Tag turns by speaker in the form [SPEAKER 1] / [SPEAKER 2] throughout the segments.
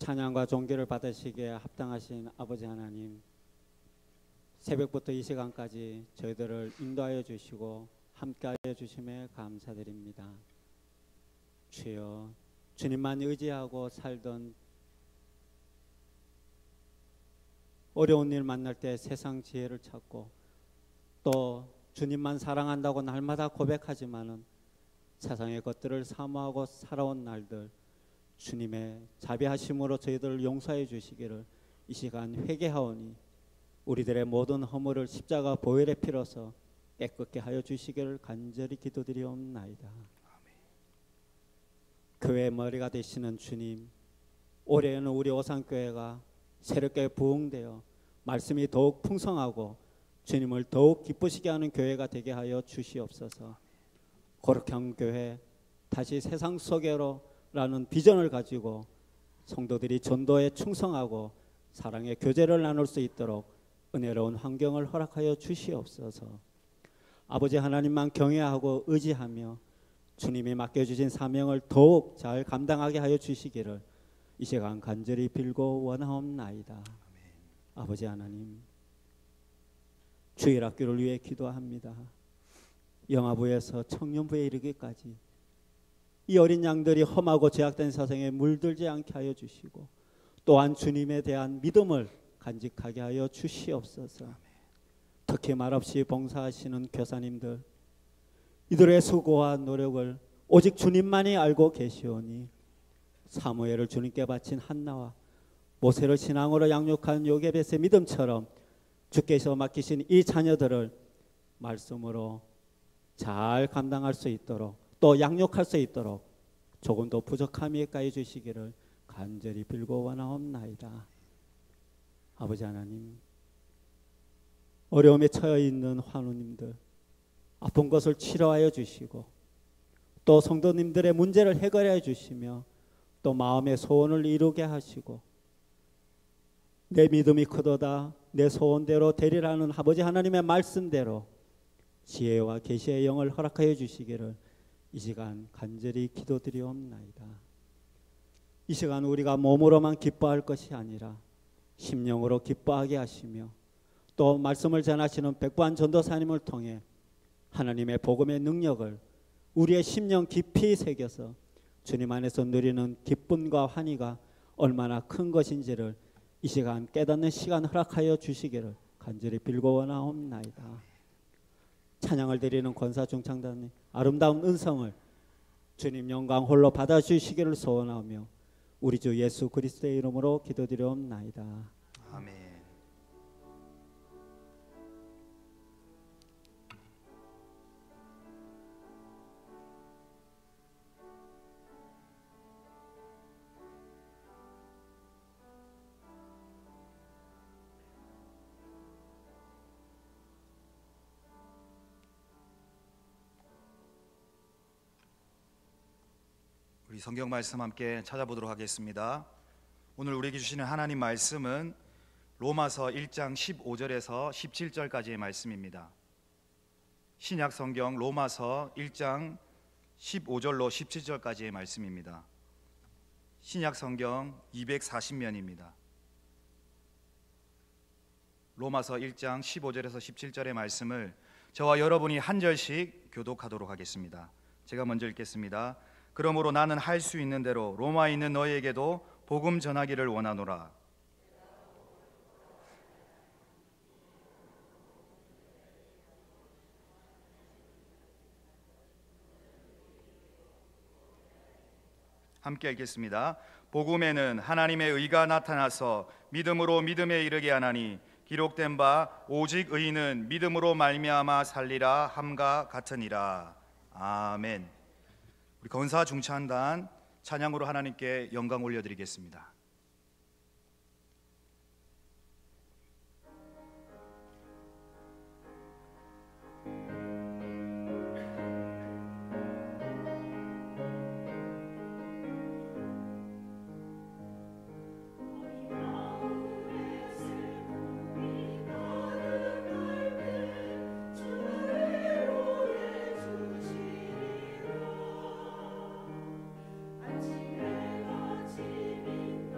[SPEAKER 1] 찬양과 존귀를 받으시기에 합당하신 아버지 하나님, 새벽부터 이 시간까지 저희들을 인도하여 주시고 함께하여 주심에 감사드립니다. 주여, 주님만 의지하고 살던 어려운 일 만날 때 세상 지혜를 찾고 또 주님만 사랑한다고 날마다 고백하지만은 세상의 것들을 사모하고 살아온 날들, 주님의 자비하심으로 저희들을 용서해 주시기를 이 시간 회개하오니 우리들의 모든 허물을 십자가 보혈의 피로서 깨끗게 하여 주시기를 간절히 기도드리옵나이다. 교회의 머리가 되시는 주님, 올해에는 우리 오산교회가 새롭게 부흥되어 말씀이 더욱 풍성하고 주님을 더욱 기쁘시게 하는 교회가 되게 하여 주시옵소서. 거룩한 교회, 다시 세상 속에로 라는 비전을 가지고 성도들이 전도에 충성하고 사랑의 교제를 나눌 수 있도록 은혜로운 환경을 허락하여 주시옵소서. 아버지 하나님만 경외하고 의지하며 주님이 맡겨주신 사명을 더욱 잘 감당하게 하여 주시기를 이 시간 간절히 빌고 원하옵나이다. 아버지 하나님, 주일학교를 위해 기도합니다. 영아부에서 청년부에 이르기까지 이 어린 양들이 험하고 죄악된 세상에 물들지 않게 하여 주시고 또한 주님에 대한 믿음을 간직하게 하여 주시옵소서. 특히 말없이 봉사하시는 교사님들, 이들의 수고와 노력을 오직 주님만이 알고 계시오니 사무엘을 주님께 바친 한나와 모세를 신앙으로 양육한 요게벳의 믿음처럼 주께서 맡기신 이 자녀들을 말씀으로 잘 감당할 수 있도록 또 양육할 수 있도록 조금도 부족함이 가해 주시기를 간절히 빌고 원하옵나이다. 아버지 하나님, 어려움에 처해 있는 환우님들, 아픈 것을 치료하여 주시고 또 성도님들의 문제를 해결해 주시며 또 마음의 소원을 이루게 하시고 내 믿음이 크도다 내 소원대로 되리라는 아버지 하나님의 말씀대로 지혜와 계시의 영을 허락하여 주시기를 이 시간 간절히 기도드리옵나이다. 이 시간 우리가 몸으로만 기뻐할 것이 아니라 심령으로 기뻐하게 하시며 또 말씀을 전하시는 백부한 전도사님을 통해 하나님의 복음의 능력을 우리의 심령 깊이 새겨서 주님 안에서 누리는 기쁨과 환희가 얼마나 큰 것인지를 이 시간 깨닫는 시간 허락하여 주시기를 간절히 빌고 원하옵나이다. 찬양을 드리는 권사 중창단의 아름다운 은성을 주님 영광 홀로 받아주시기를 소원하며 우리 주 예수 그리스도의 이름으로 기도드리옵나이다.
[SPEAKER 2] 아멘. 우리 성경 말씀 함께 찾아보도록 하겠습니다. 오늘 우리에게 주시는 하나님 말씀은 로마서 1장 15절에서 17절까지의 말씀입니다. 신약 성경 로마서 1장 15절로 17절까지의 말씀입니다. 신약 성경 240면입니다. 로마서 1장 15절에서 17절의 말씀을 저와 여러분이 한 절씩 교독하도록 하겠습니다. 제가 먼저 읽겠습니다. 그러므로 나는 할 수 있는 대로 로마에 있는 너희에게도 복음 전하기를 원하노라. 함께 읽겠습니다. 복음에는 하나님의 의가 나타나서 믿음으로 믿음에 이르게 하나니 기록된 바 오직 의인은 믿음으로 말미암아 살리라 함과 같으니라. 아멘. 우리 권사 중찬단 찬양으로 하나님께 영광 올려드리겠습니다.
[SPEAKER 3] 아침에 거친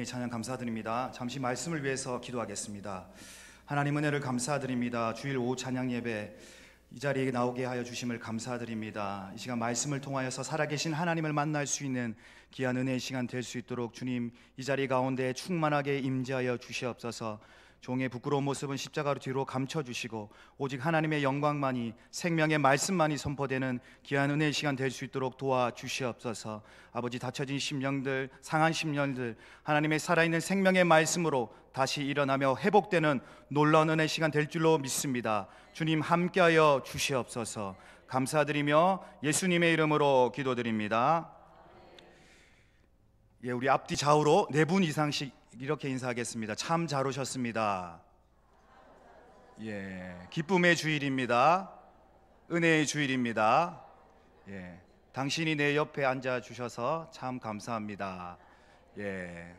[SPEAKER 2] 은혜의 찬양 감사드립니다. 잠시 말씀을 위해서 기도하겠습니다. 하나님 은혜를 감사드립니다. 주일 오후 찬양 예배 이 자리에 나오게 하여 주심을 감사드립니다. 이 시간 말씀을 통하여서 살아계신 하나님을 만날 수 있는 귀한 은혜의 시간 될 수 있도록 주님 이 자리 가운데 충만하게 임재하여 주시옵소서. 종의 부끄러운 모습은 십자가로 뒤로 감춰주시고 오직 하나님의 영광만이, 생명의 말씀만이 선포되는 귀한 은혜의 시간 될 수 있도록 도와주시옵소서. 아버지, 닫혀진 심령들, 상한 심령들 하나님의 살아있는 생명의 말씀으로 다시 일어나며 회복되는 놀라운 은혜의 시간 될 줄로 믿습니다. 주님 함께하여 주시옵소서. 감사드리며 예수님의 이름으로 기도드립니다. 예, 우리 앞뒤 좌우로 4분 이상씩 이렇게 인사하겠습니다. 참 잘 오셨습니다. 예, 기쁨의 주일입니다. 은혜의 주일입니다. 예, 당신이 내 옆에 앉아 주셔서 참 감사합니다. 예,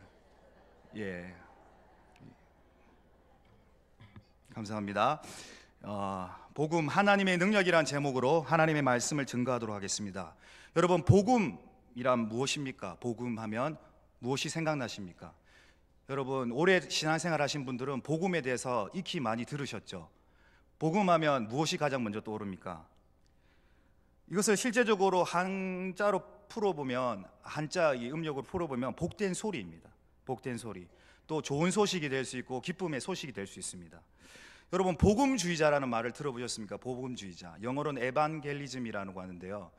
[SPEAKER 2] 감사합니다. 복음 하나님의 능력이란 제목으로 하나님의 말씀을 증거하도록 하겠습니다. 여러분, 복음이란 무엇입니까? 복음하면 무엇이 생각나십니까? 여러분, 오래 신앙생활 하신 분들은 복음에 대해서 익히 많이 들으셨죠? 복음하면 무엇이 가장 먼저 떠오릅니까? 이것을 실제적으로 한자로 풀어보면, 한자 이 음력으로 풀어보면 복된 소리입니다. 복된 소리. 또 좋은 소식이 될 수 있고 기쁨의 소식이 될 수 있습니다. 여러분, 복음주의자라는 말을 들어보셨습니까? 복음주의자. 영어로는 에반겔리즘이라고 하는데요.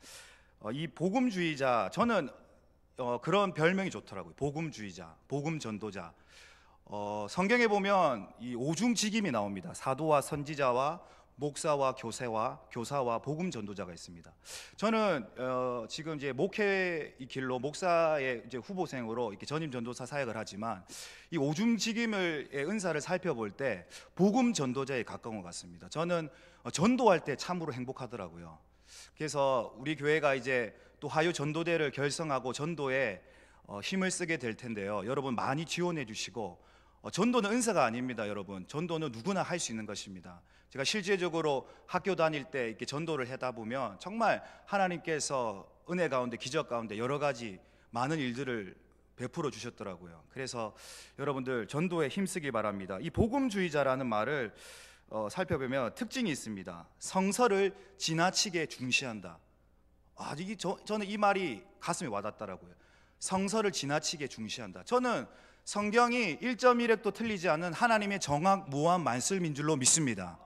[SPEAKER 2] 이 복음주의자, 저는 그런 별명이 좋더라고요. 복음주의자, 복음전도자. 성경에 보면 이 오중직임이 나옵니다. 사도와 선지자와 목사와 교사와 복음전도자가 있습니다. 저는 지금 이제 목회의 길로 목사의 이제 후보생으로 이렇게 전임 전도사 사역을 하지만 이 오중직임의 은사를 살펴볼 때 복음전도자에 가까운 것 같습니다. 저는 전도할 때 참으로 행복하더라고요. 그래서 우리 교회가 이제 또 화요 전도대를 결성하고 전도에 힘을 쓰게 될 텐데요. 여러분 많이 지원해 주시고, 전도는 은사가 아닙니다. 여러분, 전도는 누구나 할 수 있는 것입니다. 제가 실제적으로 학교 다닐 때 이렇게 전도를 하다 보면 정말 하나님께서 은혜 가운데, 기적 가운데 여러 가지 많은 일들을 베풀어 주셨더라고요. 그래서 여러분들 전도에 힘쓰기 바랍니다. 이 복음주의자라는 말을 살펴보면 특징이 있습니다. 성서를 지나치게 중시한다. 저는 이 말이 가슴에 와닿더라고요. 성서를 지나치게 중시한다. 저는 성경이 1.1획도 틀리지 않은 하나님의 정확무한 말씀인 줄로 믿습니다.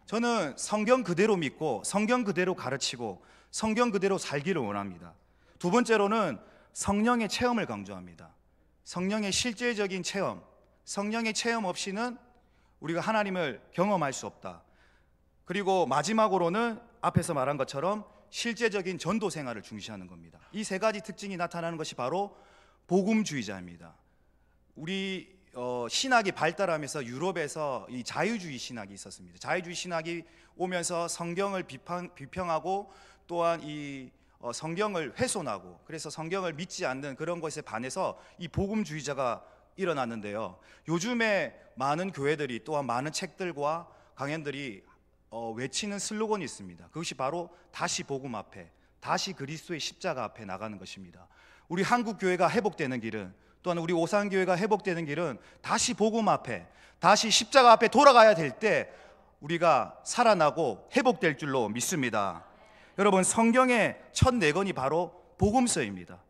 [SPEAKER 2] 저는 성경 그대로 믿고 성경 그대로 가르치고 성경 그대로 살기를 원합니다. 두 번째로는 성령의 체험을 강조합니다. 성령의 실제적인 체험, 성령의 체험 없이는 우리가 하나님을 경험할 수 없다. 그리고 마지막으로는 앞에서 말한 것처럼 실제적인 전도 생활을 중시하는 겁니다. 이 세 가지 특징이 나타나는 것이 바로 복음주의자입니다. 우리 신학이 발달하면서 유럽에서 이 자유주의 신학이 있었습니다. 자유주의 신학이 오면서 성경을 비평하고 또한 이 성경을 훼손하고, 그래서 성경을 믿지 않는 그런 것에 반해서 이 복음주의자가 일어났는데요. 요즘에 많은 교회들이 또한 많은 책들과 강연들이 외치는 슬로건이 있습니다. 그것이 바로 다시 복음 앞에, 다시 그리스도의 십자가 앞에 나가는 것입니다. 우리 한국 교회가 회복되는 길은, 또한 우리 오산교회가 회복되는 길은 다시 복음 앞에, 다시 십자가 앞에 돌아가야 될 때 우리가 살아나고 회복될 줄로 믿습니다. 여러분, 성경의 첫 4권이 바로 복음서입니다.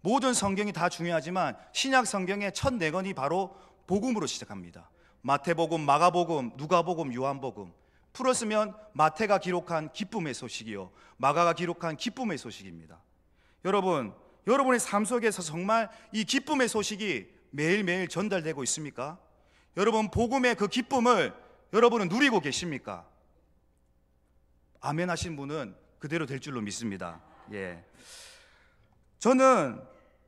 [SPEAKER 2] 모든 성경이 다 중요하지만 신약 성경의 첫 4권이 바로 복음으로 시작합니다. 마태복음, 마가복음, 누가복음, 요한복음. 풀었으면 마태가 기록한 기쁨의 소식이요, 마가가 기록한 기쁨의 소식입니다. 여러분, 여러분의 삶 속에서 정말 이 기쁨의 소식이 매일매일 전달되고 있습니까? 여러분, 복음의 그 기쁨을 여러분은 누리고 계십니까? 아멘 하신 분은 그대로 될 줄로 믿습니다. 예. 저는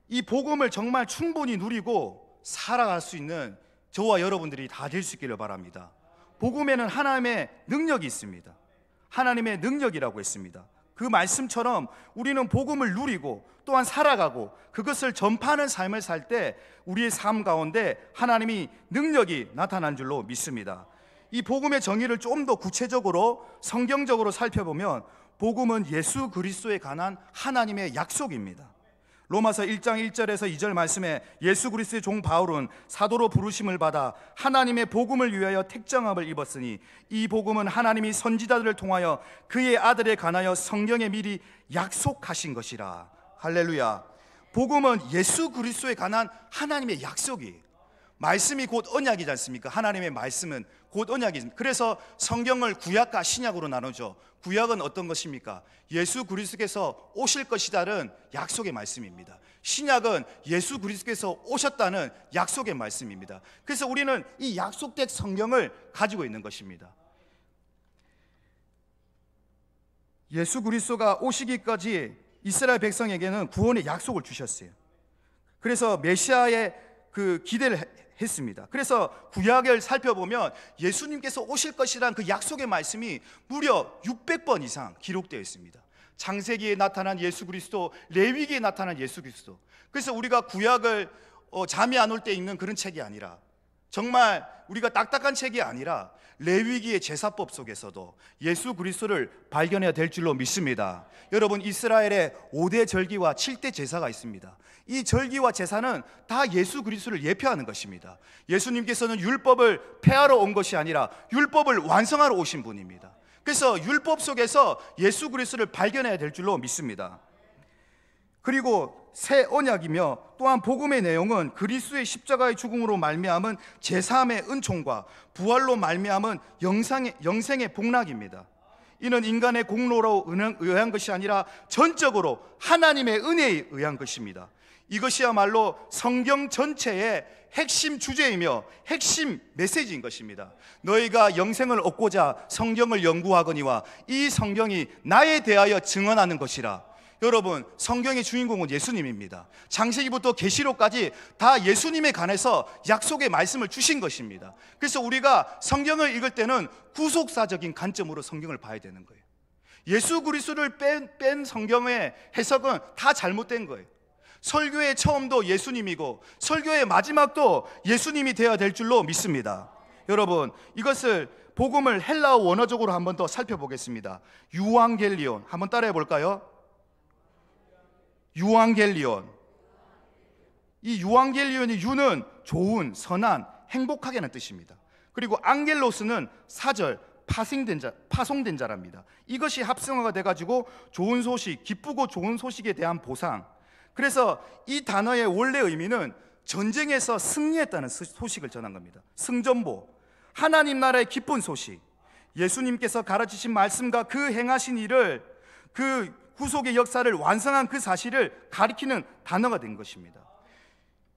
[SPEAKER 2] 이 복음을 정말 충분히 누리고 살아갈 수 있는 저와 여러분들이 다 될 수 있기를 바랍니다. 복음에는 하나님의 능력이 있습니다. 하나님의 능력이라고 했습니다. 그 말씀처럼 우리는 복음을 누리고 또한 살아가고 그것을 전파하는 삶을 살 때 우리의 삶 가운데 하나님이 능력이 나타난 줄로 믿습니다. 이 복음의 정의를 좀 더 구체적으로 성경적으로 살펴보면 복음은 예수 그리스도에 관한 하나님의 약속입니다. 로마서 1장 1절에서 2절 말씀에 예수 그리스도의 종 바울은 사도로 부르심을 받아 하나님의 복음을 위하여 택정함을 입었으니 이 복음은 하나님이 선지자들을 통하여 그의 아들에 관하여 성경에 미리 약속하신 것이라. 할렐루야. 복음은 예수 그리스도에 관한 하나님의 약속이, 말씀이 곧 언약이지 않습니까? 하나님의 말씀은 곧 언약입니다. 그래서 성경을 구약과 신약으로 나누죠. 구약은 어떤 것입니까? 예수 그리스도께서 오실 것이다는 약속의 말씀입니다. 신약은 예수 그리스도께서 오셨다는 약속의 말씀입니다. 그래서 우리는 이 약속된 성경을 가지고 있는 것입니다. 예수 그리스도가 오시기까지 이스라엘 백성에게는 구원의 약속을 주셨어요. 그래서 메시아의 그 기대를 했습니다. 그래서 구약을 살펴보면 예수님께서 오실 것이라는 그 약속의 말씀이 무려 600번 이상 기록되어 있습니다. 창세기에 나타난 예수 그리스도, 레위기에 나타난 예수 그리스도. 그래서 우리가 구약을 잠이 안 올 때 읽는 그런 책이 아니라, 정말 우리가 딱딱한 책이 아니라 레위기의 제사법 속에서도 예수 그리스도를 발견해야 될 줄로 믿습니다. 여러분, 이스라엘에 5대 절기와 7대 제사가 있습니다. 이 절기와 제사는 다 예수 그리스도를 예표하는 것입니다. 예수님께서는 율법을 폐하러 온 것이 아니라 율법을 완성하러 오신 분입니다. 그래서 율법 속에서 예수 그리스도를 발견해야 될 줄로 믿습니다. 그리고 새 언약이며 또한 복음의 내용은 그리스도의 십자가의 죽음으로 말미암은 제사함의 은총과 부활로 말미암은 영생의 복락입니다. 이는 인간의 공로로 의한 것이 아니라 전적으로 하나님의 은혜에 의한 것입니다. 이것이야말로 성경 전체의 핵심 주제이며 핵심 메시지인 것입니다. 너희가 영생을 얻고자 성경을 연구하거니와 이 성경이 나에 대하여 증언하는 것이라. 여러분, 성경의 주인공은 예수님입니다. 창세기부터 계시록까지 다 예수님에 관해서 약속의 말씀을 주신 것입니다. 그래서 우리가 성경을 읽을 때는 구속사적인 관점으로 성경을 봐야 되는 거예요. 예수 그리스도를 뺀 성경의 해석은 다 잘못된 거예요. 설교의 처음도 예수님이고 설교의 마지막도 예수님이 되어야 될 줄로 믿습니다. 여러분, 이것을 복음을 헬라어 원어적으로 한 번 더 살펴보겠습니다. 유앙겔리온, 한번 따라해 볼까요? 유앙겔리온. 이 유앙겔리온의 유는 좋은, 선한, 행복하게는 뜻입니다. 그리고 앙겔로스는 사절, 파송된 자랍니다. 이것이 합성어가 돼가지고 좋은 소식, 기쁘고 좋은 소식에 대한 보상. 그래서 이 단어의 원래 의미는 전쟁에서 승리했다는 소식을 전한 겁니다. 승전보, 하나님 나라의 기쁜 소식, 예수님께서 가르치신 말씀과 그 행하신 일을, 그 구속의 역사를 완성한 그 사실을 가리키는 단어가 된 것입니다.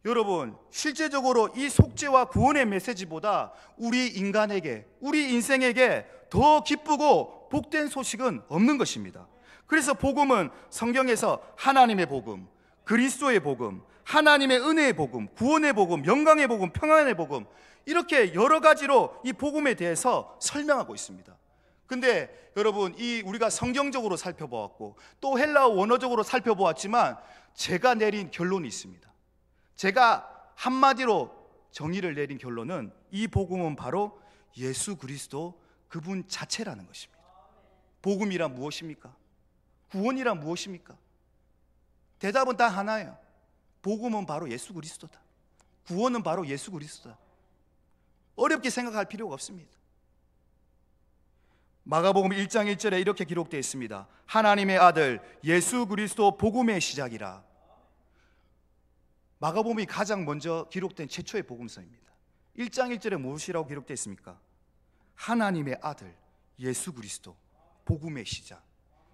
[SPEAKER 2] 여러분, 실제적으로 이 속죄와 구원의 메시지보다 우리 인간에게, 우리 인생에게 더 기쁘고 복된 소식은 없는 것입니다. 그래서 복음은 성경에서 하나님의 복음, 그리스도의 복음, 하나님의 은혜의 복음, 구원의 복음, 영광의 복음, 평안의 복음, 이렇게 여러 가지로 이 복음에 대해서 설명하고 있습니다. 근데 여러분, 이 우리가 성경적으로 살펴보았고 또 헬라어 원어적으로 살펴보았지만 제가 내린 결론이 있습니다. 제가 한마디로 정의를 내린 결론은 이 복음은 바로 예수 그리스도 그분 자체라는 것입니다. 복음이란 무엇입니까? 구원이란 무엇입니까? 대답은 다 하나예요. 복음은 바로 예수 그리스도다. 구원은 바로 예수 그리스도다. 어렵게 생각할 필요가 없습니다. 마가복음 1장 1절에 이렇게 기록되어 있습니다. 하나님의 아들 예수 그리스도 복음의 시작이라. 마가복음이 가장 먼저 기록된 최초의 복음서입니다. 1장 1절에 무엇이라고 기록되어 있습니까? 하나님의 아들 예수 그리스도 복음의 시작.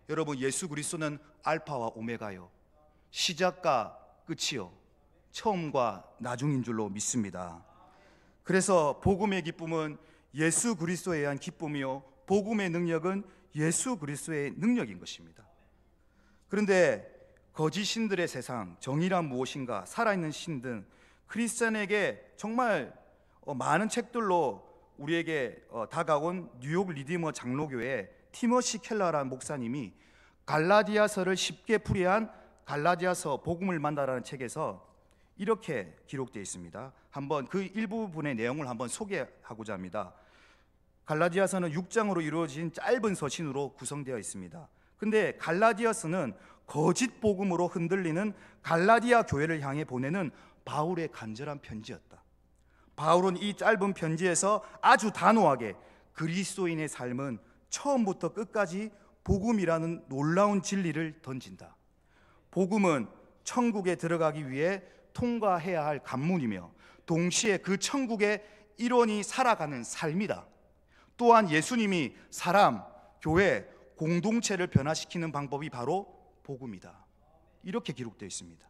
[SPEAKER 2] 여러분, 예수 그리스도는 알파와 오메가요, 시작과 끝이요, 처음과 나중인 줄로 믿습니다. 그래서 복음의 기쁨은 예수 그리스도에 의한 기쁨이요, 복음의 능력은 예수 그리스도의 능력인 것입니다. 그런데 거짓 신들의 세상, 정의란 무엇인가, 살아있는 신 등 크리스천에게 정말 많은 책들로 우리에게 다가온 뉴욕 리디머 장로교회 티머시 켈러라는 목사님이 갈라디아서를 쉽게 풀이한 갈라디아서 복음을 만나라는 책에서 이렇게 기록되어 있습니다. 한번 그 일부분의 내용을 한번 소개하고자 합니다. 갈라디아서는 6장으로 이루어진 짧은 서신으로 구성되어 있습니다. 근데 갈라디아서는 거짓 복음으로 흔들리는 갈라디아 교회를 향해 보내는 바울의 간절한 편지였다. 바울은 이 짧은 편지에서 아주 단호하게 그리스도인의 삶은 처음부터 끝까지 복음이라는 놀라운 진리를 던진다. 복음은 천국에 들어가기 위해 통과해야 할 관문이며 동시에 그 천국의 일원이 살아가는 삶이다. 또한 예수님이 사람, 교회, 공동체를 변화시키는 방법이 바로 복음이다. 이렇게 기록되어 있습니다.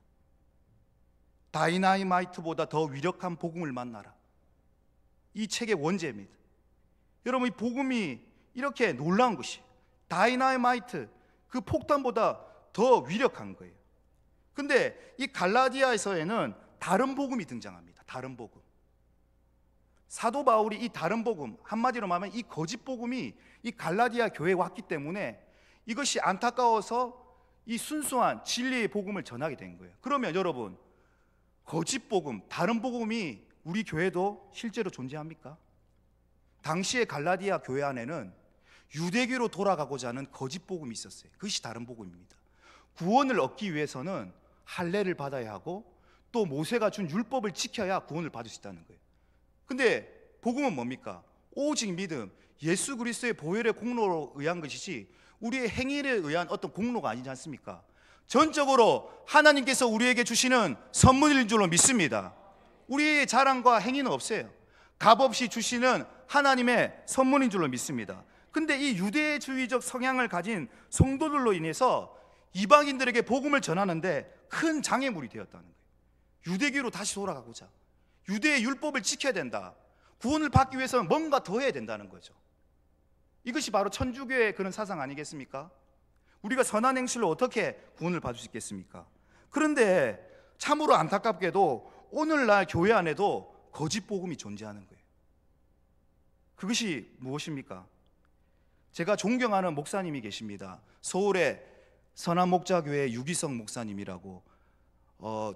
[SPEAKER 2] 다이나마이트보다 더 위력한 복음을 만나라. 이 책의 원제입니다. 여러분, 이 복음이 이렇게 놀라운 것이 다이나마이트, 그 폭탄보다 더 위력한 거예요. 근데 이 갈라디아에서에는 다른 복음이 등장합니다. 다른 복음. 사도 바울이 이 다른 복음, 한마디로 말하면 이 거짓 복음이 이 갈라디아 교회에 왔기 때문에 이것이 안타까워서 이 순수한 진리의 복음을 전하게 된 거예요. 그러면 여러분, 거짓 복음, 다른 복음이 우리 교회도 실제로 존재합니까? 당시의 갈라디아 교회 안에는 유대교로 돌아가고자 하는 거짓 복음이 있었어요. 그것이 다른 복음입니다. 구원을 얻기 위해서는 할례를 받아야 하고 또 모세가 준 율법을 지켜야 구원을 받을 수 있다는 거예요. 근데 복음은 뭡니까? 오직 믿음, 예수 그리스도의 보혈의 공로로 의한 것이지 우리의 행위에 의한 어떤 공로가 아니지 않습니까? 전적으로 하나님께서 우리에게 주시는 선물인 줄로 믿습니다. 우리의 자랑과 행위는 없어요. 값없이 주시는 하나님의 선물인 줄로 믿습니다. 근데 이 유대주의적 성향을 가진 성도들로 인해서 이방인들에게 복음을 전하는데 큰 장애물이 되었다는 거예요. 유대교로 다시 돌아가고자, 유대의 율법을 지켜야 된다, 구원을 받기 위해서는 뭔가 더 해야 된다는 거죠. 이것이 바로 천주교의 그런 사상 아니겠습니까? 우리가 선한 행실로 어떻게 구원을 받을 수 있겠습니까? 그런데 참으로 안타깝게도 오늘날 교회 안에도 거짓 복음이 존재하는 거예요. 그것이 무엇입니까? 제가 존경하는 목사님이 계십니다. 서울의 선한목자교회 유기성 목사님이라고.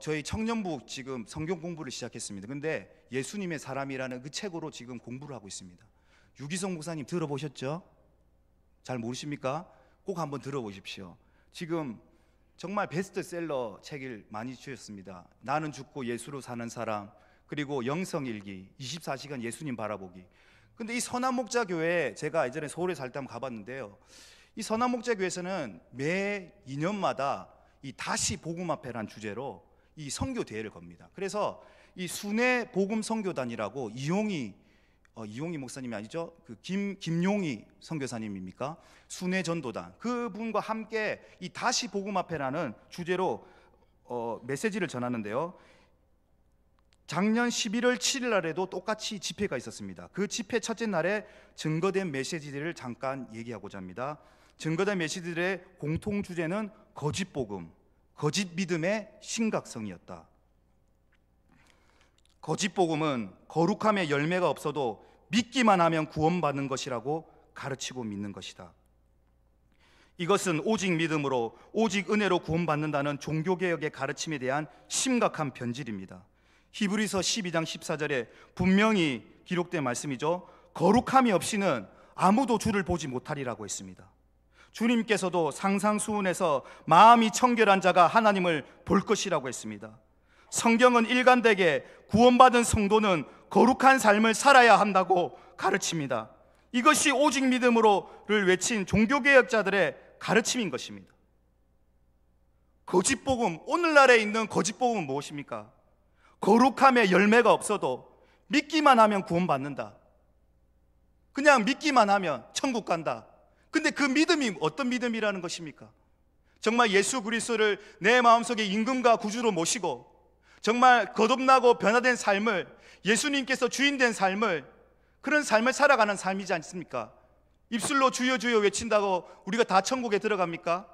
[SPEAKER 2] 저희 청년부 지금 성경 공부를 시작했습니다. 근데 예수님의 사람이라는 그 책으로 지금 공부를 하고 있습니다. 유기성 목사님 들어보셨죠? 잘 모르십니까? 꼭 한번 들어보십시오. 지금 정말 베스트셀러 책을 많이 주셨습니다. 나는 죽고 예수로 사는 사람, 그리고 영성일기, 24시간 예수님 바라보기. 근데 이 선한목자교회, 제가 예전에 서울에 살 때 한번 가봤는데요, 이 선한목자교회에서는 매 2년마다 이 다시 복음 앞에란 주제로 이 선교 대회를 겁니다. 그래서 이 순회 복음 선교단이라고 이용희 목사님이 아니죠? 그 김용희 선교사님입니까? 순회 전도단, 그분과 함께 이 다시 복음 앞에라는 주제로 메시지를 전하는데요. 작년 11월 7일 날에도 똑같이 집회가 있었습니다. 그 집회 첫째 날에 증거된 메시지들을 잠깐 얘기하고자 합니다. 증거된 메시지들의 공통 주제는 거짓 복음, 거짓 믿음의 심각성이었다. 거짓 복음은 거룩함의 열매가 없어도 믿기만 하면 구원받는 것이라고 가르치고 믿는 것이다. 이것은 오직 믿음으로, 오직 은혜로 구원받는다는 종교개혁의 가르침에 대한 심각한 변질입니다. 히브리서 12장 14절에 분명히 기록된 말씀이죠. 거룩함이 없이는 아무도 주를 보지 못하리라고 했습니다. 주님께서도 상상수훈에서 마음이 청결한 자가 하나님을 볼 것이라고 했습니다. 성경은 일관되게 구원받은 성도는 거룩한 삶을 살아야 한다고 가르칩니다. 이것이 오직 믿음으로를 외친 종교개혁자들의 가르침인 것입니다. 거짓복음, 오늘날에 있는 거짓복음은 무엇입니까? 거룩함의 열매가 없어도 믿기만 하면 구원받는다, 그냥 믿기만 하면 천국 간다. 근데 그 믿음이 어떤 믿음이라는 것입니까? 정말 예수 그리스도를 내 마음속에 임금과 구주로 모시고 정말 거듭나고 변화된 삶을, 예수님께서 주인된 삶을, 그런 삶을 살아가는 삶이지 않습니까? 입술로 주여 주여 외친다고 우리가 다 천국에 들어갑니까?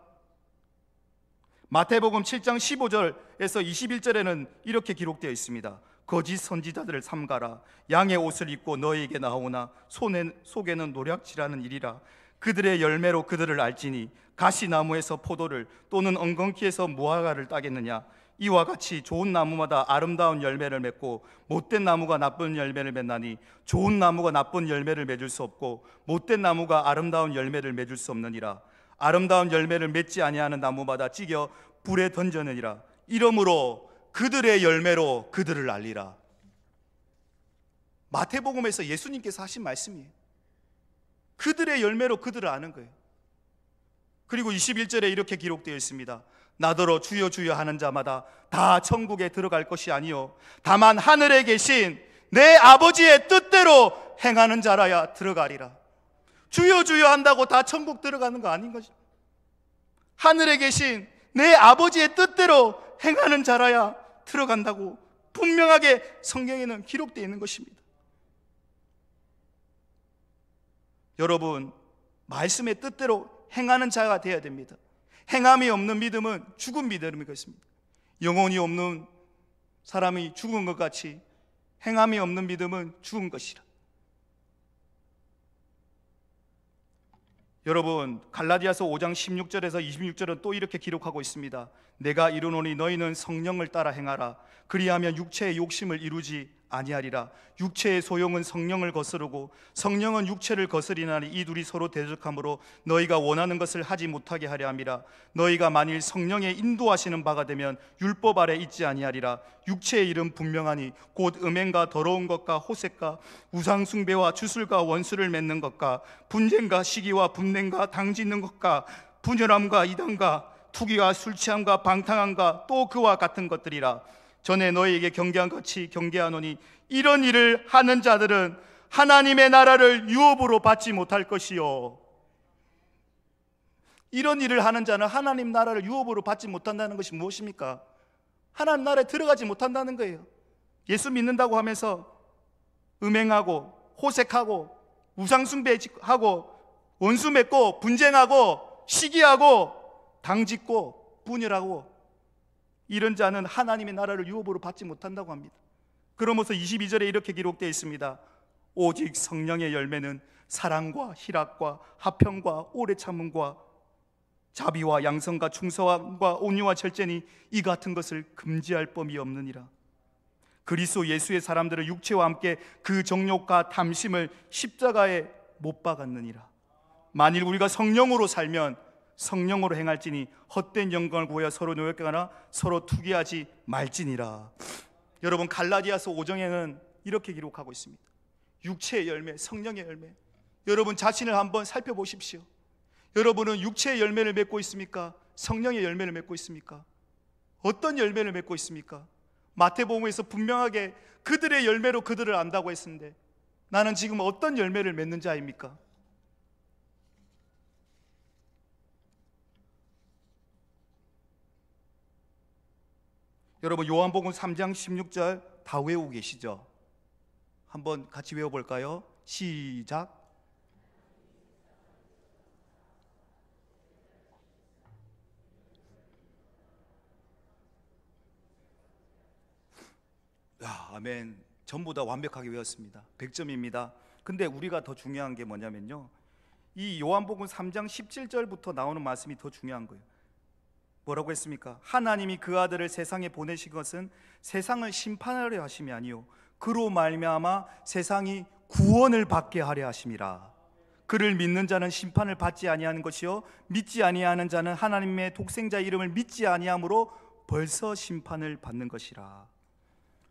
[SPEAKER 2] 마태복음 7장 15절에서 21절에는 이렇게 기록되어 있습니다. 거짓 선지자들을 삼가라. 양의 옷을 입고 너희에게 나오나 속에는 노략질하는 일이라. 그들의 열매로 그들을 알지니 가시나무에서 포도를 또는 엉겅퀴에서 무화과를 따겠느냐. 이와 같이 좋은 나무마다 아름다운 열매를 맺고 못된 나무가 나쁜 열매를 맺나니 좋은 나무가 나쁜 열매를 맺을 수 없고 못된 나무가 아름다운 열매를 맺을 수 없느니라. 아름다운 열매를 맺지 아니하는 나무마다 찢겨 불에 던져내리라. 이러므로 그들의 열매로 그들을 알리라. 마태복음에서 예수님께서 하신 말씀이에요. 그들의 열매로 그들을 아는 거예요. 그리고 21절에 이렇게 기록되어 있습니다. 나더러 주여 주여 하는 자마다 다 천국에 들어갈 것이 아니요 다만 하늘에 계신 내 아버지의 뜻대로 행하는 자라야 들어가리라. 주여 주여 한다고 다 천국 들어가는 거 아닌 것입니다. 하늘에 계신 내 아버지의 뜻대로 행하는 자라야 들어간다고 분명하게 성경에는 기록되어 있는 것입니다. 여러분, 말씀의 뜻대로 행하는 자가 되어야 됩니다. 행함이 없는 믿음은 죽은 믿음인 것입니다. 영혼이 없는 사람이 죽은 것 같이 행함이 없는 믿음은 죽은 것이라. 여러분, 갈라디아서 5장 16절에서 26절은 또 이렇게 기록하고 있습니다. 내가 이르노니 너희는 성령을 따라 행하라. 그리하면 육체의 욕심을 이루지 아니하리라. 육체의 소용은 성령을 거스르고 성령은 육체를 거스리나니 이 둘이 서로 대적하므로 너희가 원하는 것을 하지 못하게 하려 함이라. 너희가 만일 성령의 인도하시는 바가 되면 율법 아래 있지 아니하리라. 육체의 일은 분명하니 곧 음행과 더러운 것과 호색과 우상숭배와 주술과 원수를 맺는 것과 분쟁과 시기와 분냉과 당짓는 것과 분열함과 이단과 투기와 술취함과 방탕함과 또 그와 같은 것들이라. 전에 너희에게 경계한 같이 경계하노니 이런 일을 하는 자들은 하나님의 나라를 유업으로 받지 못할 것이요. 이런 일을 하는 자는 하나님 나라를 유업으로 받지 못한다는 것이 무엇입니까? 하나님 나라에 들어가지 못한다는 거예요. 예수 믿는다고 하면서 음행하고 호색하고 우상숭배하고 원수 맺고 분쟁하고 시기하고 당짓고 분열하고 이런 자는 하나님의 나라를 유업으로 받지 못한다고 합니다. 그러면서 22절에 이렇게 기록되어 있습니다. 오직 성령의 열매는 사랑과 희락과 화평과 오래 참음과 자비와 양선과 충성과 온유와 절제니 이 같은 것을 금지할 범이 없느니라. 그리스도 예수의 사람들은 육체와 함께 그 정욕과 탐심을 십자가에 못 박았느니라. 만일 우리가 성령으로 살면 성령으로 행할지니 헛된 영광을 구하여 서로 노역하나 서로 투기하지 말지니라. 여러분, 갈라디아서 5장에는 이렇게 기록하고 있습니다. 육체의 열매, 성령의 열매. 여러분 자신을 한번 살펴보십시오. 여러분은 육체의 열매를 맺고 있습니까? 성령의 열매를 맺고 있습니까? 어떤 열매를 맺고 있습니까? 마태복음에서 분명하게 그들의 열매로 그들을 안다고 했는데 나는 지금 어떤 열매를 맺는 자입니까? 여러분, 요한복음 3장 16절 다 외우고 계시죠? 한번 같이 외워볼까요? 시작. 아멘. 전부 다 완벽하게 외웠습니다. 100점입니다. 근데 우리가 더 중요한 게 뭐냐면요, 이 요한복음 3장 17절부터 나오는 말씀이 더 중요한 거예요. 뭐라고 했습니까? 하나님이 그 아들을 세상에 보내신 것은 세상을 심판하려 하심이 아니요 그로 말미암아 세상이 구원을 받게 하려 하심이라. 그를 믿는 자는 심판을 받지 아니하는 것이요 믿지 아니하는 자는 하나님의 독생자 이름을 믿지 아니함으로 벌써 심판을 받는 것이라.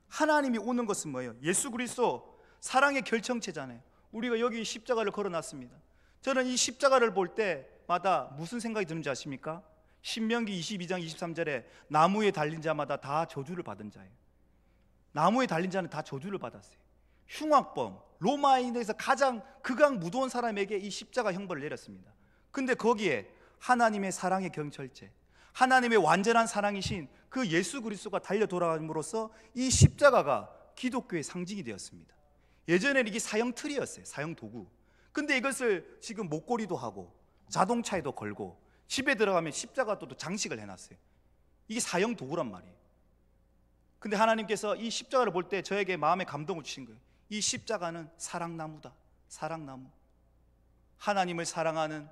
[SPEAKER 2] 하나님이 오는 것은 뭐예요? 예수 그리스도 사랑의 결정체잖아요. 우리가 여기 십자가를 걸어놨습니다. 저는 이 십자가를 볼 때마다 무슨 생각이 드는지 아십니까? 신명기 22장 23절에 나무에 달린 자마다 다 저주를 받은 자예요. 나무에 달린 자는 다 저주를 받았어요. 흉악범, 로마인에서 가장 극악 무도한 사람에게 이 십자가 형벌을 내렸습니다. 근데 거기에 하나님의 사랑의 경철제, 하나님의 완전한 사랑이신 그 예수 그리스도가 달려 돌아감으로써 이 십자가가 기독교의 상징이 되었습니다. 예전에는 이게 사형 틀이었어요. 사형 도구. 근데 이것을 지금 목걸이도 하고 자동차에도 걸고 집에 들어가면 십자가도 장식을 해놨어요. 이게 사형 도구란 말이에요. 근데 하나님께서 이 십자가를 볼 때 저에게 마음에 감동을 주신 거예요. 이 십자가는 사랑나무다. 사랑나무. 하나님을 사랑하는,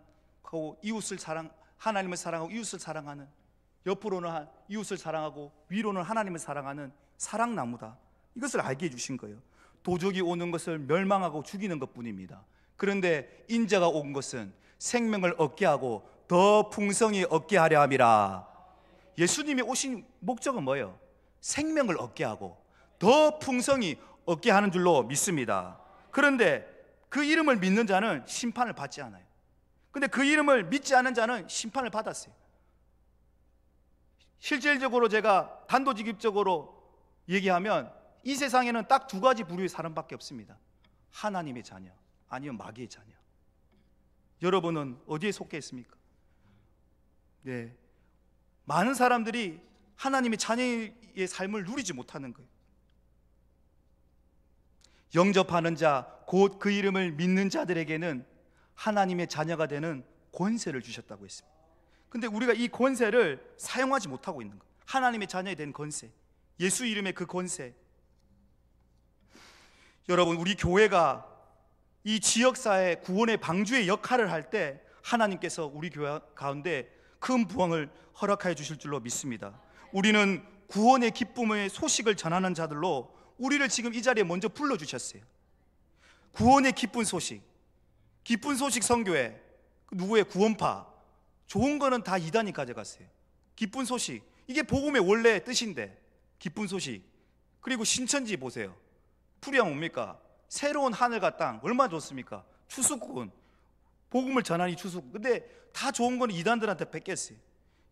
[SPEAKER 2] 하나님을 사랑하고 이웃을 사랑하는, 옆으로는 이웃을 사랑하고 위로는 하나님을 사랑하는 사랑나무다. 이것을 알게 해주신 거예요. 도적이 오는 것을 멸망하고 죽이는 것뿐입니다. 그런데 인자가 온 것은 생명을 얻게 하고 더 풍성히 얻게 하려 함이라. 예수님이 오신 목적은 뭐예요? 생명을 얻게 하고 더 풍성히 얻게 하는 줄로 믿습니다. 그런데 그 이름을 믿는 자는 심판을 받지 않아요. 근데 그 이름을 믿지 않은 자는 심판을 받았어요. 실질적으로 제가 단도직입적으로 얘기하면 이 세상에는 딱 두 가지 부류의 사람밖에 없습니다. 하나님의 자녀, 아니면 마귀의 자녀. 여러분은 어디에 속해 있습니까? 네, 많은 사람들이 하나님의 자녀의 삶을 누리지 못하는 거예요. 영접하는 자, 곧 그 이름을 믿는 자들에게는 하나님의 자녀가 되는 권세를 주셨다고 했습니다. 근데 우리가 이 권세를 사용하지 못하고 있는 거예요. 하나님의 자녀에 대한 권세, 예수 이름의 그 권세. 여러분, 우리 교회가 이 지역사회 구원의 방주의 역할을 할 때 하나님께서 우리 교회 가운데 큰 부흥을 허락하여 주실 줄로 믿습니다. 우리는 구원의 기쁨의 소식을 전하는 자들로 우리를 지금 이 자리에 먼저 불러주셨어요. 구원의 기쁜 소식, 기쁜 소식 선교회, 누구의 구원파, 좋은 거는 다 이단이 가져갔어요. 기쁜 소식, 이게 복음의 원래 뜻인데, 기쁜 소식. 그리고 신천지 보세요. 풀이하면 뭡니까? 새로운 하늘과 땅, 얼마나 좋습니까? 추수꾼, 복음을 전하니 추수꾼. 근데 다 좋은 건 이단들한테 뺏겼어요.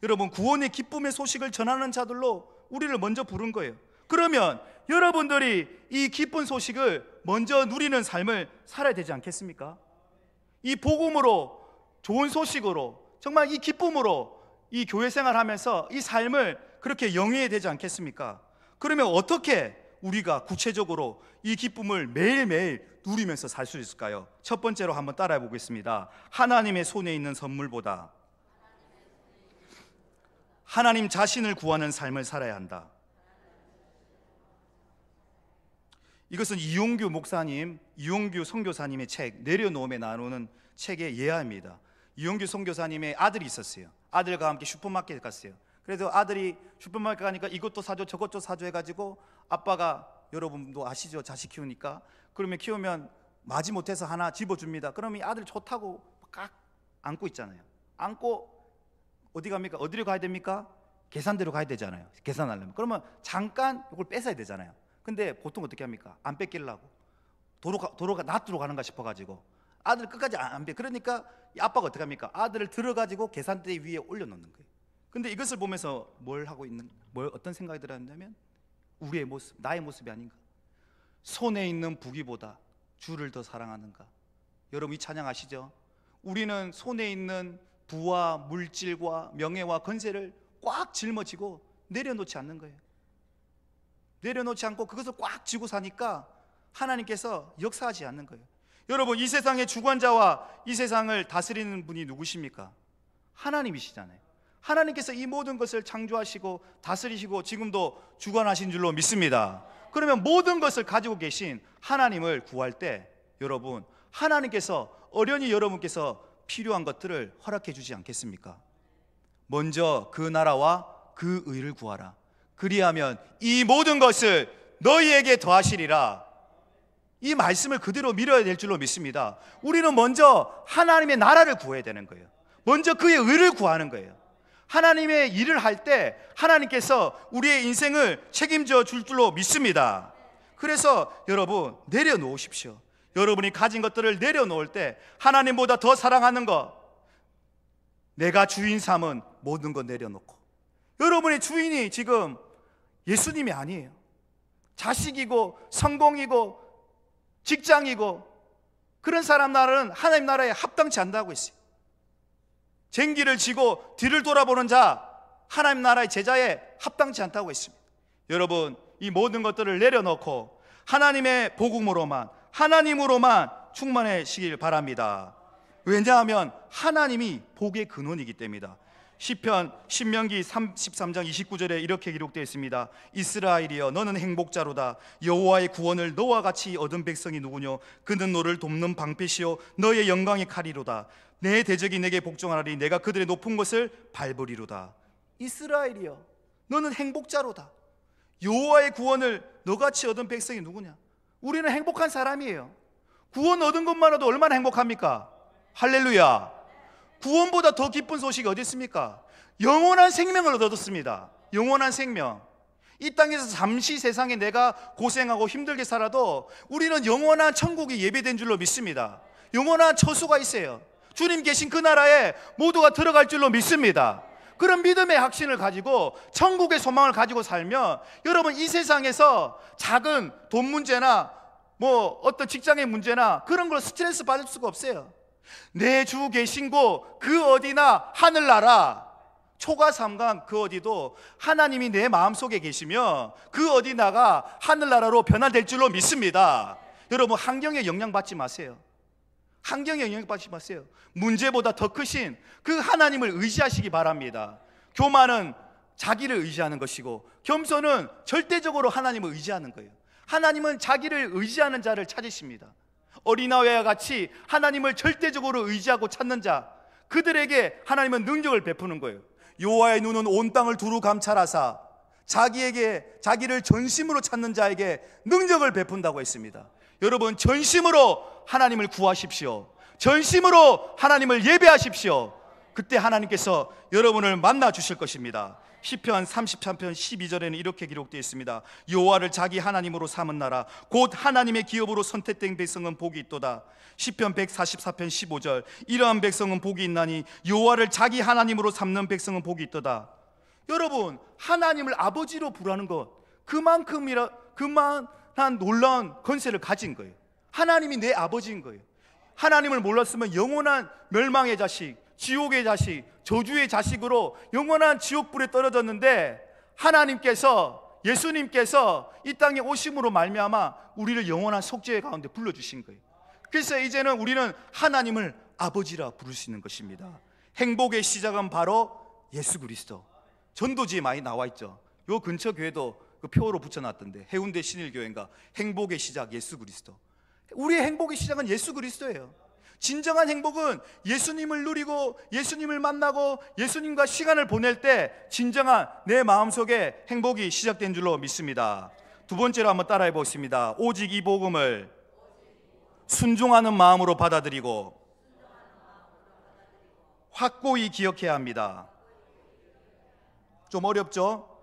[SPEAKER 2] 여러분, 구원의 기쁨의 소식을 전하는 자들로 우리를 먼저 부른 거예요. 그러면 여러분들이 이 기쁜 소식을 먼저 누리는 삶을 살아야 되지 않겠습니까? 이 복음으로, 좋은 소식으로, 정말 이 기쁨으로 이 교회 생활하면서 이 삶을 그렇게 영위해야 되지 않겠습니까? 그러면 어떻게 우리가 구체적으로 이 기쁨을 매일매일 누리면서 살 수 있을까요? 첫 번째로 한번 따라해 보겠습니다. 하나님의 손에 있는 선물보다 하나님 자신을 구하는 삶을 살아야 한다. 이것은 이용규 목사님, 이용규 선교사님의 책 내려놓음에 나누는 책의 예화입니다. 이용규 선교사님의 아들이 있었어요. 아들과 함께 슈퍼마켓에 갔어요. 그래서 아들이 슈퍼마켓 가니까 이것도 사줘 저것도 사줘 해가지고 아빠가, 여러분도 아시죠? 자식 키우니까 그러면 키우면 마지못해서 하나 집어줍니다. 그러면 이 아들 좋다고 깍 안고 있잖아요. 안고 어디 갑니까? 어디로 가야 됩니까? 계산대로 가야 되잖아요. 계산하려면. 그러면 잠깐 이걸 뺏어야 되잖아요. 근데 보통 어떻게 합니까? 안 뺏기려고 도로가 놔두러 가는가 싶어가지고 아들 끝까지 안 뺏. 그러니까 이 아빠가 어떻게 합니까? 아들을 들어가지고 계산대 위에 올려놓는 거예요. 근데 이것을 보면서 어떤 생각이 들었냐면 우리의 모습, 나의 모습이 아닌가. 손에 있는 부귀보다 주를 더 사랑하는가. 여러분, 이 찬양 아시죠? 우리는 손에 있는 부와 물질과 명예와 권세를 꽉 짊어지고 내려놓지 않는 거예요. 내려놓지 않고 그것을 꽉 쥐고 사니까 하나님께서 역사하지 않는 거예요. 여러분, 이 세상의 주관자와 이 세상을 다스리는 분이 누구십니까? 하나님이시잖아요. 하나님께서 이 모든 것을 창조하시고 다스리시고 지금도 주관하신 줄로 믿습니다. 그러면 모든 것을 가지고 계신 하나님을 구할 때 여러분, 하나님께서 어련히 여러분께서 필요한 것들을 허락해 주지 않겠습니까? 먼저 그 나라와 그 의를 구하라. 그리하면 이 모든 것을 너희에게 더하시리라. 이 말씀을 그대로 믿어야 될 줄로 믿습니다. 우리는 먼저 하나님의 나라를 구해야 되는 거예요. 먼저 그의 의를 구하는 거예요. 하나님의 일을 할 때 하나님께서 우리의 인생을 책임져 줄 줄로 믿습니다. 그래서 여러분, 내려놓으십시오. 여러분이 가진 것들을 내려놓을 때 하나님보다 더 사랑하는 것, 내가 주인 삼은 모든 것 내려놓고. 여러분의 주인이 지금 예수님이 아니에요. 자식이고 성공이고 직장이고 그런 사람 나라는 하나님 나라에 합당치 않다고 했어요. 쟁기를 쥐고 뒤를 돌아보는 자, 하나님 나라의 제자에 합당치 않다고 했습니다. 여러분, 이 모든 것들을 내려놓고 하나님의 복음으로만, 하나님으로만 충만해지길 바랍니다. 왜냐하면 하나님이 복의 근원이기 때문이다. 시편 신명기 33장 29절에 이렇게 기록되어 있습니다. 이스라엘이여, 너는 행복자로다. 여호와의 구원을 너와 같이 얻은 백성이 누구뇨? 그는 너를 돕는 방패시요 너의 영광의 칼이로다. 내 대적이 내게 복종하리. 내가 그들의 높은 것을 밟으리로다. 이스라엘이여, 너는 행복자로다. 여호와의 구원을 너같이 얻은 백성이 누구냐? 우리는 행복한 사람이에요. 구원 얻은 것만으로도 얼마나 행복합니까? 할렐루야. 구원보다 더 기쁜 소식이 어디 있습니까? 영원한 생명을 얻었습니다. 영원한 생명. 이 땅에서 잠시 세상에 내가 고생하고 힘들게 살아도 우리는 영원한 천국이 예배된 줄로 믿습니다. 영원한 처소가 있어요. 주님 계신 그 나라에 모두가 들어갈 줄로 믿습니다. 그런 믿음의 확신을 가지고 천국의 소망을 가지고 살면 여러분, 이 세상에서 작은 돈 문제나 뭐 어떤 직장의 문제나 그런 걸 스트레스 받을 수가 없어요. 내 주 계신 곳 그 어디나 하늘나라, 초가 삼강 그 어디도 하나님이 내 마음속에 계시면 그 어디나가 하늘나라로 변화될 줄로 믿습니다. 여러분, 환경에 영향받지 마세요. 환경에 영향받지 마세요. 문제보다 더 크신 그 하나님을 의지하시기 바랍니다. 교만은 자기를 의지하는 것이고 겸손은 절대적으로 하나님을 의지하는 거예요. 하나님은 자기를 의지하는 자를 찾으십니다. 어린아이와 같이 하나님을 절대적으로 의지하고 찾는 자, 그들에게 하나님은 능력을 베푸는 거예요. 여호와의 눈은 온 땅을 두루 감찰하사 자기를 전심으로 찾는 자에게 능력을 베푼다고 했습니다. 여러분, 전심으로 하나님을 구하십시오. 전심으로 하나님을 예배하십시오. 그때 하나님께서 여러분을 만나 주실 것입니다. 시편 33편 12절에는 이렇게 기록되어 있습니다. 여호와를 자기 하나님으로 삼은 나라 곧 하나님의 기업으로 선택된 백성은 복이 있도다. 시편 144편 15절, 이러한 백성은 복이 있나니 여호와를 자기 하나님으로 삼는 백성은 복이 있도다. 여러분, 하나님을 아버지로 부르는 것, 그만한 놀라운 권세를 가진 거예요. 하나님이 내 아버지인 거예요. 하나님을 몰랐으면 영원한 멸망의 자식, 지옥의 자식, 저주의 자식으로 영원한 지옥불에 떨어졌는데 하나님께서, 예수님께서 이 땅에 오심으로 말미암아 우리를 영원한 속죄의 가운데 불러주신 거예요. 그래서 이제는 우리는 하나님을 아버지라 부를 수 있는 것입니다. 행복의 시작은 바로 예수 그리스도. 전도지에 많이 나와 있죠. 요 근처 교회도 그 표로 붙여놨던데, 해운대 신일교회인가, 행복의 시작 예수 그리스도. 우리의 행복의 시작은 예수 그리스도예요. 진정한 행복은 예수님을 누리고 예수님을 만나고 예수님과 시간을 보낼 때 진정한 내 마음속에 행복이 시작된 줄로 믿습니다. 두 번째로 한번 따라해 보겠습니다. 오직 이 복음을 순종하는 마음으로 받아들이고 확고히 기억해야 합니다. 좀 어렵죠?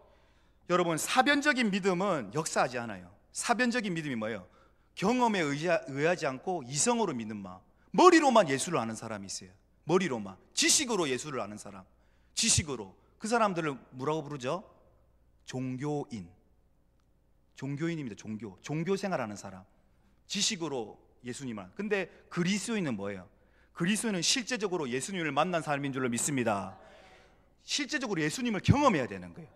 [SPEAKER 2] 여러분, 사변적인 믿음은 역사하지 않아요. 사변적인 믿음이 뭐예요? 경험에 의하지 않고 이성으로 믿는 마음. 머리로만 예수를 아는 사람이 있어요. 머리로만, 지식으로 예수를 아는 사람. 지식으로. 그 사람들을 뭐라고 부르죠? 종교인. 종교인입니다. 종교 생활하는 사람. 지식으로 예수님을 아는. 근데 그리스도인은 뭐예요? 그리스도인은 실제적으로 예수님을 만난 사람인 줄로 믿습니다. 실제적으로 예수님을 경험해야 되는 거예요.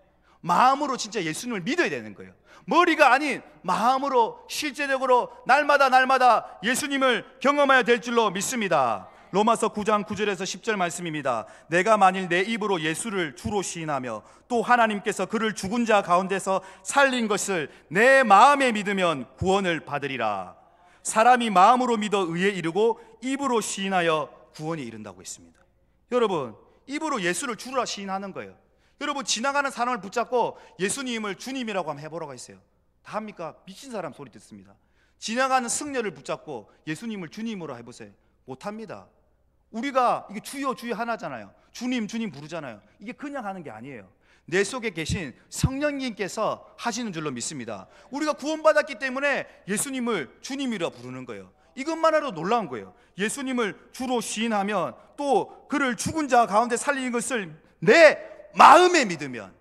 [SPEAKER 2] 마음으로 진짜 예수님을 믿어야 되는 거예요. 머리가 아닌 마음으로 실제적으로 날마다 예수님을 경험해야 될 줄로 믿습니다. 로마서 9장 9절에서 10절 말씀입니다. 내가 만일 내 입으로 예수를 주로 시인하며 또 하나님께서 그를 죽은 자 가운데서 살린 것을 내 마음에 믿으면 구원을 받으리라. 사람이 마음으로 믿어 의에 이르고 입으로 시인하여 구원에 이른다고 했습니다. 여러분, 입으로 예수를 주라 시인하는 거예요. 여러분, 지나가는 사람을 붙잡고 예수님을 주님이라고 한번 해보라고 했어요. 다 합니까? 미친 사람 소리 듣습니다. 지나가는 승려를 붙잡고 예수님을 주님으로 해보세요. 못합니다. 우리가 이게 주여 하나잖아요. 주님 부르잖아요. 이게 그냥 하는 게 아니에요. 내 속에 계신 성령님께서 하시는 줄로 믿습니다. 우리가 구원받았기 때문에 예수님을 주님이라 부르는 거예요. 이것만으로도 놀라운 거예요. 예수님을 주로 시인하면 또 그를 죽은 자 가운데 살리는 것을 내 마음에 믿으면,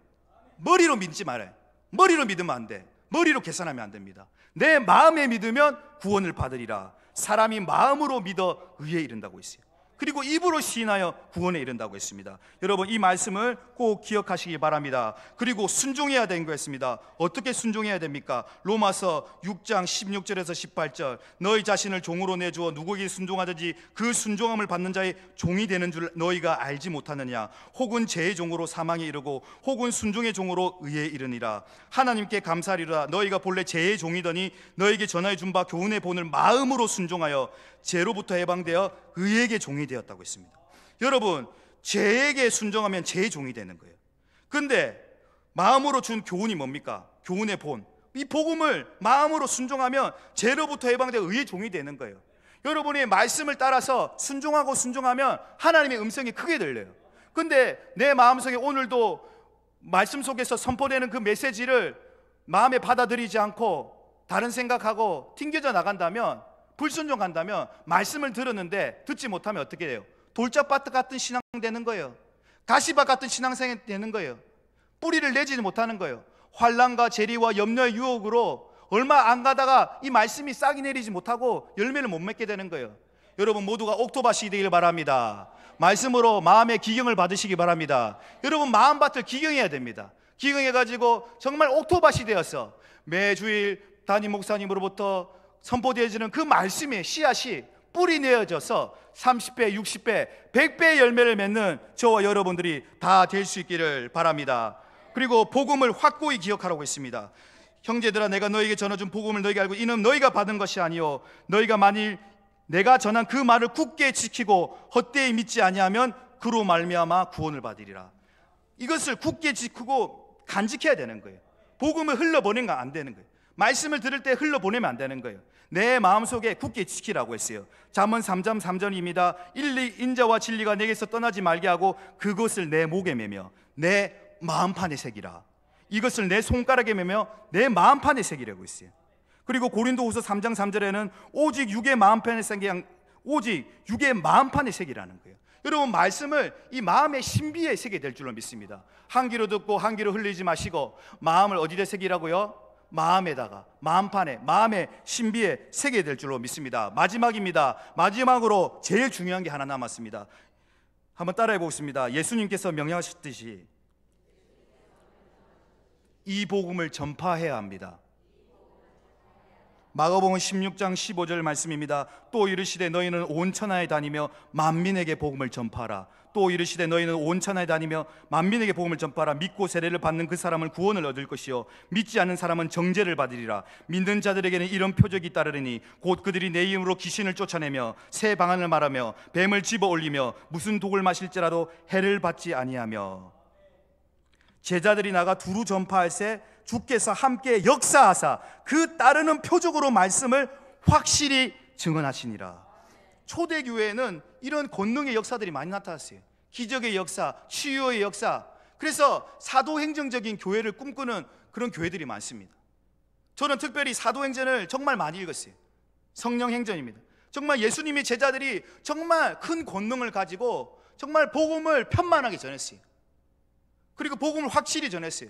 [SPEAKER 2] 머리로 믿지 말아요. 머리로 믿으면 안 돼. 머리로 계산하면 안 됩니다. 내 마음에 믿으면 구원을 받으리라. 사람이 마음으로 믿어 의에 이른다고 했어요. 그리고 입으로 시인하여 구원에 이른다고 했습니다. 여러분, 이 말씀을 꼭 기억하시기 바랍니다. 그리고 순종해야 되는 거였습니다. 어떻게 순종해야 됩니까? 로마서 6장 16절에서 18절, 너희 자신을 종으로 내주어 누구에게 순종하든지 그 순종함을 받는 자의 종이 되는 줄 너희가 알지 못하느냐? 혹은 죄의 종으로 사망에 이르고 혹은 순종의 종으로 의에 이르니라. 하나님께 감사하리라. 너희가 본래 죄의 종이더니 너희에게 전하여 준 바 교훈의 본을 마음으로 순종하여 죄로부터 해방되어 의에게 종이 되었다고 했습니다. 여러분, 죄에게 순종하면 죄의 종이 되는 거예요. 근데 마음으로 준 교훈이 뭡니까? 교훈의 본. 이 복음을 마음으로 순종하면 죄로부터 해방되어 의의 종이 되는 거예요. 여러분이 말씀을 따라서 순종하면 하나님의 음성이 크게 들려요. 근데 내 마음속에 오늘도 말씀 속에서 선포되는 그 메시지를 마음에 받아들이지 않고 다른 생각하고 튕겨져 나간다면, 불순종한다면, 말씀을 들었는데 듣지 못하면 어떻게 돼요? 돌짝밭 같은 신앙 되는 거예요. 가시밭 같은 신앙생활 되는 거예요. 뿌리를 내지 못하는 거예요. 환난과 재리와 염려의 유혹으로 얼마 안 가다가 이 말씀이 싹이 내리지 못하고 열매를 못 맺게 되는 거예요. 여러분 모두가 옥토밭이 되길 바랍니다. 말씀으로 마음의 기경을 받으시기 바랍니다. 여러분 마음밭을 기경해야 됩니다. 기경해가지고 정말 옥토밭이 되어서 매주일 담임 목사님으로부터 선포되어지는 그 말씀의 씨앗이 뿌리 내어져서 30배, 60배, 100배의 열매를 맺는 저와 여러분들이 다 될 수 있기를 바랍니다. 그리고 복음을 확고히 기억하라고 했습니다. 형제들아, 내가 너에게 전해준 복음을 너희가 알고 이는 너희가 받은 것이 아니요 너희가 만일 내가 전한 그 말을 굳게 지키고 헛되이 믿지 아니하면 그로 말미암아 구원을 받으리라. 이것을 굳게 지키고 간직해야 되는 거예요. 복음을 흘러보내면 안 되는 거예요. 말씀을 들을 때 흘러보내면 안 되는 거예요. 내 마음속에 굳게 지키라고 했어요. 잠언 3장 3절입니다. 인자와 진리가 내게서 떠나지 말게 하고 그것을 내 목에 매며 내 마음판에 새기라. 이것을 내 손가락에 매며 내 마음판에 새기라고 했어요. 그리고 고린도후서 3장 3절에는 오직 육의 마음판에 새기라는 거예요. 여러분 말씀을 이 마음의 신비에 새게 될 줄로 믿습니다. 한 귀로 듣고 한 귀로 흘리지 마시고 마음을 어디다 새기라고요? 마음에다가, 마음판에, 마음의 신비에 새게 될 줄로 믿습니다. 마지막입니다. 마지막으로 제일 중요한 게 하나 남았습니다. 한번 따라해 보겠습니다. 예수님께서 명령하셨듯이 이 복음을 전파해야 합니다. 마가복음 16장 15절 말씀입니다. 또 이르시되 너희는 온 천하에 다니며 만민에게 복음을 전파하라. 또 이르시되 너희는 온 천하에 다니며 만민에게 복음을 전파하라. 믿고 세례를 받는 그 사람은 구원을 얻을 것이요 믿지 않는 사람은 정죄를 받으리라. 믿는 자들에게는 이런 표적이 따르리니 곧 그들이 내 이름으로 귀신을 쫓아내며 새 방언을 말하며 뱀을 집어 올리며 무슨 독을 마실지라도 해를 받지 아니하며. 제자들이 나가 두루 전파할새 주께서 함께 역사하사 그 따르는 표적으로 말씀을 확실히 증언하시니라. 초대교회에는 이런 권능의 역사들이 많이 나타났어요. 기적의 역사, 치유의 역사. 그래서 사도행정적인 교회를 꿈꾸는 그런 교회들이 많습니다. 저는 특별히 사도행전을 정말 많이 읽었어요. 성령행전입니다. 정말 예수님의 제자들이 정말 큰 권능을 가지고 정말 복음을 편만하게 전했어요. 그리고 복음을 확실히 전했어요.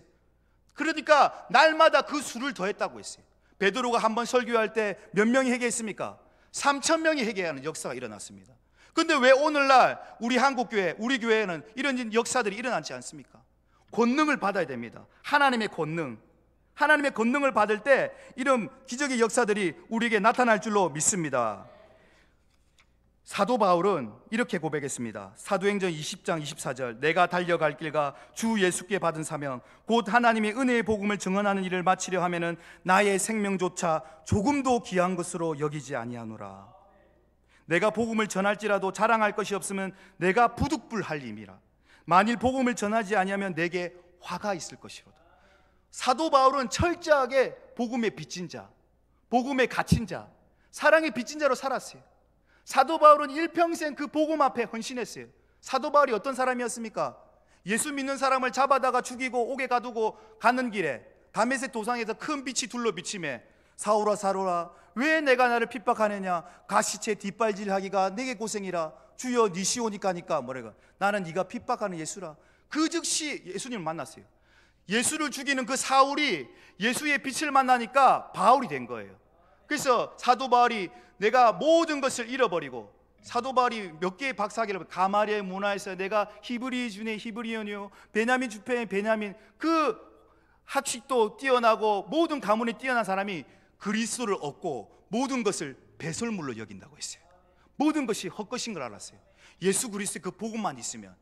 [SPEAKER 2] 그러니까 날마다 그 수를 더했다고 했어요. 베드로가 한번 설교할 때 몇 명이 회개했습니까? 3,000명이 회개하는 역사가 일어났습니다. 그런데 왜 오늘날 우리 한국교회, 우리 교회에는 이런 역사들이 일어나지 않습니까? 권능을 받아야 됩니다. 하나님의 권능을 받을 때 이런 기적의 역사들이 우리에게 나타날 줄로 믿습니다. 사도 바울은 이렇게 고백했습니다. 사도행전 20장 24절 내가 달려갈 길과 주 예수께 받은 사명 곧 하나님의 은혜의 복음을 증언하는 일을 마치려 하면은 나의 생명조차 조금도 귀한 것으로 여기지 아니하노라. 내가 복음을 전할지라도 자랑할 것이 없으면 내가 부득불할 임이라. 만일 복음을 전하지 아니하면 내게 화가 있을 것이로다. 사도 바울은 철저하게 복음에 빚진 자, 복음에 갇힌 자, 사랑에 빚진 자로 살았어요. 사도 바울은 일평생 그 복음 앞에 헌신했어요. 사도 바울이 어떤 사람이었습니까? 예수 믿는 사람을 잡아다가 죽이고 옥에 가두고 가는 길에 다메섹 도상에서 큰 빛이 둘러 비치매 사울아 사울아 왜 내가 나를 핍박하느냐 가시체 뒷발질하기가 내게 고생이라 주여 니 시오니까니까 뭐래가 나는 네가 핍박하는 예수라. 그 즉시 예수님을 만났어요. 예수를 죽이는 그 사울이 예수의 빛을 만나니까 바울이 된 거예요. 그래서 사도 바울이 내가 모든 것을 잃어버리고 사도 바울이 몇 개의 박사학위를 가마리아의 문화에서 내가 히브리 중에 히브리언이요 베냐민 주패의 베냐민 그 학식도 뛰어나고 모든 가문이 뛰어난 사람이 그리스도를 얻고 모든 것을 배설물로 여긴다고 했어요. 모든 것이 헛것인 걸 알았어요. 예수 그리스도의 그 복음만 있으면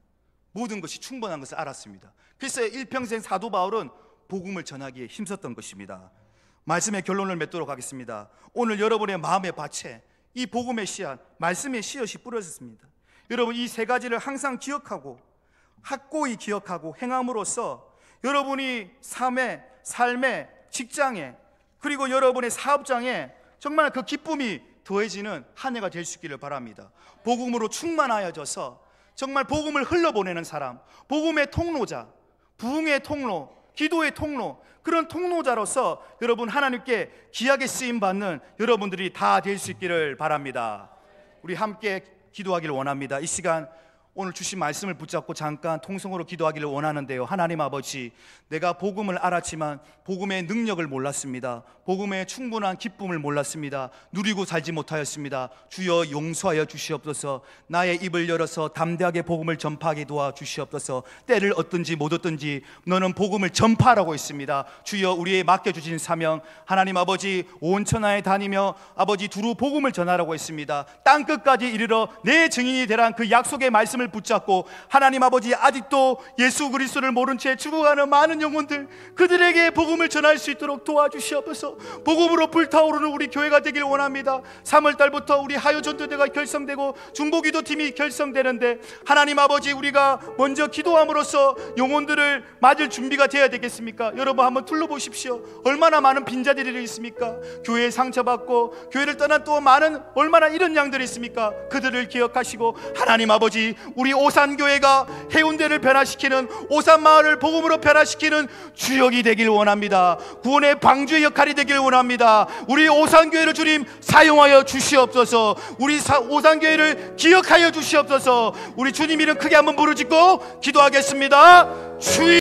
[SPEAKER 2] 모든 것이 충분한 것을 알았습니다. 그래서 일평생 사도 바울은 복음을 전하기에 힘썼던 것입니다. 말씀의 결론을 맺도록 하겠습니다. 오늘 여러분의 마음의 밭에 이 복음의 씨앗, 말씀의 씨앗이 뿌려졌습니다. 여러분 이 세 가지를 항상 기억하고 확고히 기억하고 행함으로써 여러분이 삶에, 직장에 그리고 여러분의 사업장에 정말 그 기쁨이 더해지는 한 해가 될 수 있기를 바랍니다. 복음으로 충만하여져서 정말 복음을 흘러보내는 사람, 복음의 통로자, 부흥의 통로, 기도의 통로, 그런 통로자로서 여러분 하나님께 귀하게 쓰임받는 여러분들이 다 될 수 있기를 바랍니다. 우리 함께 기도하기를 원합니다. 이 시간 오늘 주신 말씀을 붙잡고 잠깐 통성으로 기도하기를 원하는데요. 하나님 아버지, 내가 복음을 알았지만 복음의 능력을 몰랐습니다. 복음의 충분한 기쁨을 몰랐습니다. 누리고 살지 못하였습니다. 주여 용서하여 주시옵소서. 나의 입을 열어서 담대하게 복음을 전파하게 도와주시옵소서. 때를 얻든지 못 얻든지 너는 복음을 전파하라고 했습니다. 주여 우리의 맡겨주신 사명, 하나님 아버지 온 천하에 다니며 아버지 두루 복음을 전하라고 했습니다. 땅끝까지 이르러 내 증인이 되란 그 약속의 말씀을 붙잡고 하나님 아버지, 아직도 예수 그리스도를 모른 채 죽어가는 많은 영혼들, 그들에게 복음을 전할 수 있도록 도와주시옵소서. 복음으로 불타오르는 우리 교회가 되길 원합니다. 3월달부터 우리 하요전도대가 결성되고 중보기도팀이 결성되는데 하나님 아버지, 우리가 먼저 기도함으로써 영혼들을 맞을 준비가 되어야 되겠습니까? 여러분 한번 둘러보십시오. 얼마나 많은 빈자들이 있습니까? 교회에 상처받고 교회를 떠난 또 많은 얼마나 이런 양들이 있습니까? 그들을 기억하시고 하나님 아버지, 우리 오산교회가 해운대를 변화시키는, 오산마을을 복음으로 변화시키는 주역이 되길 원합니다. 구원의 방주의 역할이 되길 원합니다. 우리 오산교회를 주님 사용하여 주시옵소서. 우리 오산교회를 기억하여 주시옵소서. 우리 주님 이름 크게 한번 부르짖고 기도하겠습니다. 주님